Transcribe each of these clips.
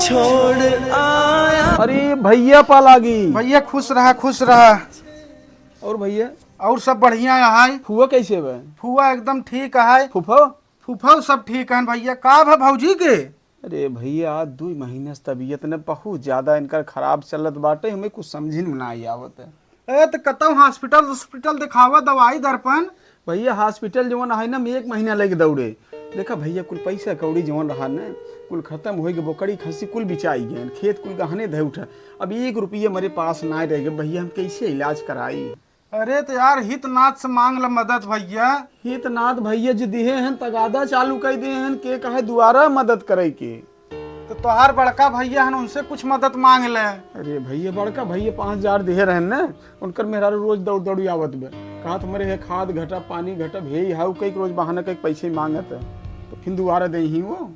छोड़ आया। अरे भैया पालागी। भैया खुश रहा खुश रहा। और भैया और सब बढ़िया है। फुआ कैसे बा? फुआ एकदम ठीक है। फूफा? फूफा सब ठीक है भैया। का भा भौजी के? अरे भैया 2 महीने से तबीयत ने बहुत ज्यादा इनका खराब चलत बाटे, हमें कुछ समझी में नहीं आवत है। तो कतौ हॉस्पिटल दिखावा दवाई दर्पण। भैया हॉस्पिटल जवन है ना में 1 महीना लग दौड़े। देखा भैया कुल पैसा कौड़ी जवन रहा न कुल खत्म हो गए, बोकड़ी खस्सी कुल बिचाई गए, खेत कुल गहने धे उठा। अब 1 रुपया मेरे पास ना रह गए भैया, हम कैसे इलाज कराई? अरे तो यार हितनाथ से मांग ल मदद भैया। हितनाथ भैया जो दिए हैं तगादा चालू कर दिए हैं के कहे दोबारा मदद करे के। तो तोहार बड़का भैया हन उनसे कुछ मदद मांग ले। अरे भैया बड़का भैया 5000 दे रहे ना, उनकर मेरा रोज दौड़ दौड़ी आवत बे। कहा तुम्हारे है खाद घटा पानी घटा भेई हाउ कई रोज बहाना कई पैसे मांगत है, तो फिर दोबारा दे ही वो।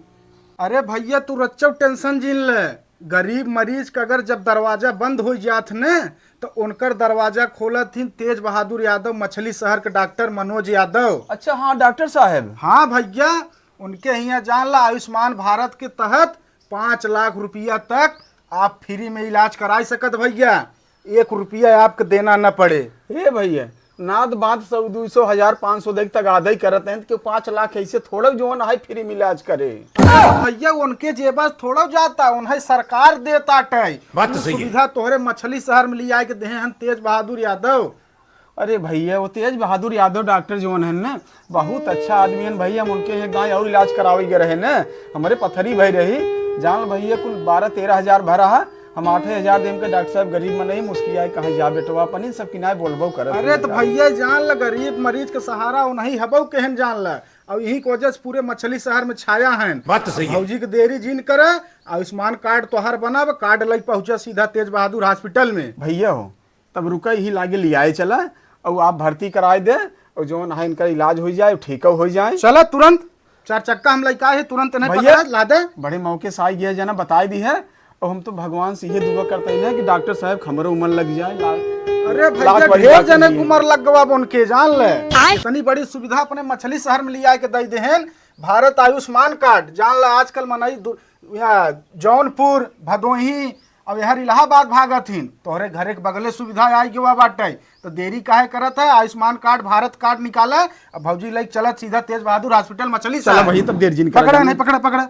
अरे भैया तू रच्चो टेंशन जिन ले। गरीब मरीज का अगर जब दरवाजा बंद हो जात न तो उनकर दरवाजा खोलत थी तेज बहादुर यादव, मछली शहर के डॉक्टर मनोज यादव। अच्छा हाँ डॉक्टर साहब। हाँ भैया उनके यहाँ जान ला आयुष्मान भारत के तहत 5 लाख रुपया तक आप फ्री में इलाज करा सकत भैया। 1 रुपया आपको देना न पड़े। हे भैया नाद बात 100 200 1000 500 देख तक आधा ही करते हैं कि 5 लाख ऐसे थोड़ा जो है फ्री में इलाज करे। भैया उनके जेबा थोड़ा जाता, उन्हें सरकार देता सुविधा तोहरे मछली शहर में लिया के दे हैं तेज बहादुर यादव। अरे भैया वो तेज बहादुर यादव डॉक्टर जो है ना बहुत अच्छा आदमी है भैया, हम उनके यहाँ गाय और इलाज करावे गए रहे ना, हमारे पथरी भई रही जान भैया कुल 12-13 हजार भरा है, हम 8,000 देम के डॉक्टर साहब गरीब में नहीं मुश्किल आए कहा जा बेटवा अपनी सब किनाए बोलबो कर। अरे तो भैया जान ल गरीब मरीज के सहारा नहीं हबो केहन जान ल। और यही की वजह से पूरे मछली शहर में छाया है। भौजी के देरी जिन करे आयुष्मान कार्ड तोहार बनाब, कार्ड लग पहुंचा सीधा तेज बहादुर हॉस्पिटल में। भैया हो तब रुका ही लागे लियाए चला और आप भर्ती कराए दे और जो है इनका इलाज हो जाए ठीक हो जाए। चला तुरंत 4 चक्का हम लड़का है तुरंत भैया ला दे। बड़े मौके से आई गया जना बताई दी है और हम तो भगवान से ये दुआ करते हैं कि डॉक्टर साहब खमर उमर लग जाए। अरे भैया ढेर जने उमर लग गवा उनके जान ले। इतनी बड़ी सुविधा अपने मछली शहर में लिया के दे देहन भारत आयुष्मान कार्ड जान ला। आजकल मनई जौनपुर भदोही अब यार इलाहाबाद भागत हिन, तोहरे घरे के बगले सुविधा आई गवा बाटे। तो देरी काहे करत है? आयुष्मान कार्ड भारत कार्ड निकाला अब भौजी लाइक चलत सीधा तेज बहादुर हॉस्पिटल मछली शहर। वही तब देर जिन पकड़ा नहीं पकड़ा पकड़ा।